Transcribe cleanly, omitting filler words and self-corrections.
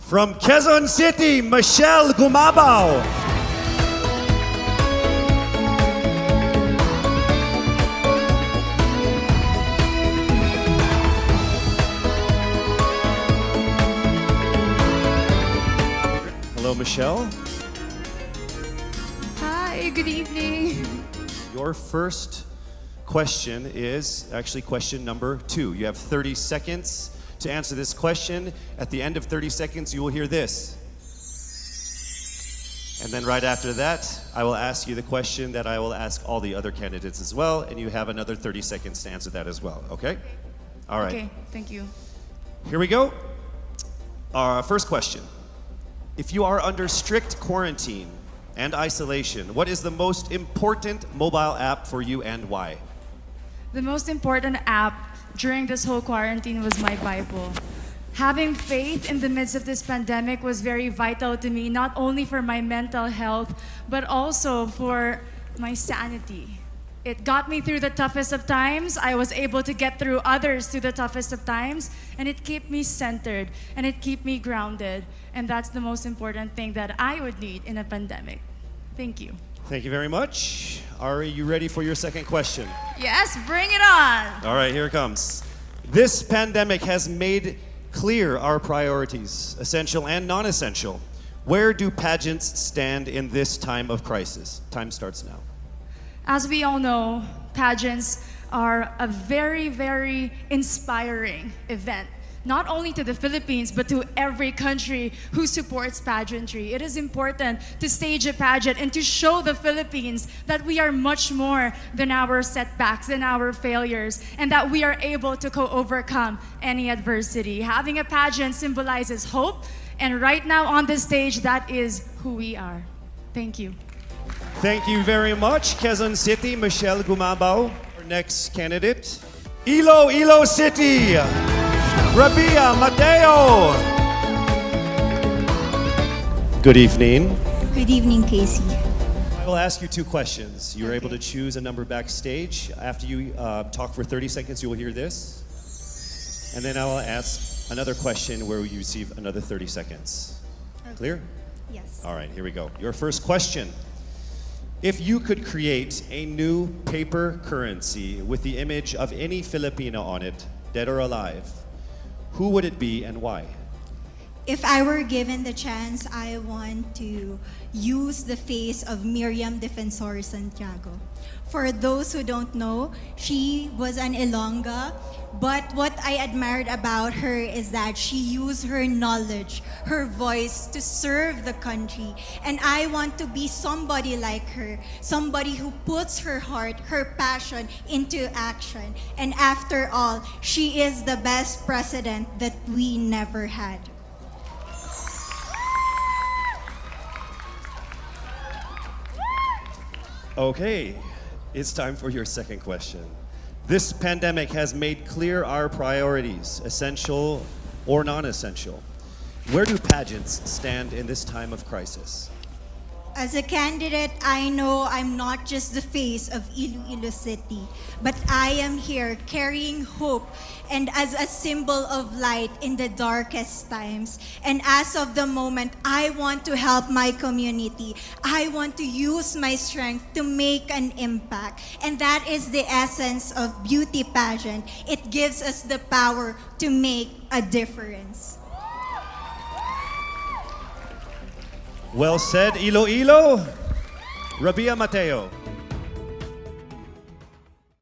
From Quezon City, Michelle Gumabao. Hello, Michelle. Hi, good evening. Your first question is actually question number 2. You have 30 seconds to answer this question. At the end of 30 seconds, you will hear this. And then right after that, I will ask you the question that I will ask all the other candidates as well, and you have another 30 seconds to answer that as well, okay? All right. Okay, thank you. Here we go. Our first question. If you are under strict quarantine and isolation, what is the most important mobile app for you and why? The most important app during this whole quarantine was my Bible. Having faith in the midst of this pandemic was very vital to me, not only for my mental health, but also for my sanity. It got me through the toughest of times. I was able to get through others through the toughest of times, and it kept me centered, and it kept me grounded. And that's the most important thing that I would need in a pandemic. Thank you. Thank you very much. Are you ready for your second question? Yes, bring it on. All right, here it comes. This pandemic has made clear our priorities, essential and non-essential. Where do pageants stand in this time of crisis? Time starts now. As we all know, pageants are a very, very inspiring event, not only to the Philippines, but to every country who supports pageantry. It is important to stage a pageant and to show the Philippines that we are much more than our setbacks, than our failures, and that we are able to overcome any adversity. Having a pageant symbolizes hope, and right now on the stage, that is who we are. Thank you. Thank you very much, Quezon City, Michelle Gumabao. Our next candidate, Iloilo City, RABIA Mateo. Good evening. Good evening, Casey. I will ask you 2 questions. You're able to choose a number backstage. After you talk for 30 seconds, you will hear this. And then I will ask another question where you receive another 30 seconds. Okay. Clear? Yes. All right, here we go. Your first question. If you could create a new paper currency with the image of any Filipino on it, dead or alive, who would it be and why? If I were given the chance, I want to use the face of Miriam Defensor Santiago. For those who don't know, she was an Ilongga, but what I admired about her is that she used her knowledge, her voice to serve the country. And I want to be somebody like her, somebody who puts her heart, her passion into action. And after all, she is the best president that we never had. Okay, it's time for your second question. This pandemic has made clear our priorities, essential or non-essential. Where do pageants stand in this time of crisis? As a candidate, I know I'm not just the face of Iloilo City, but I am here carrying hope and as a symbol of light in the darkest times. And as of the moment, I want to help my community. I want to use my strength to make an impact. And that is the essence of beauty pageant. It gives us the power to make a difference. Well said, Iloilo. RABIA Mateo.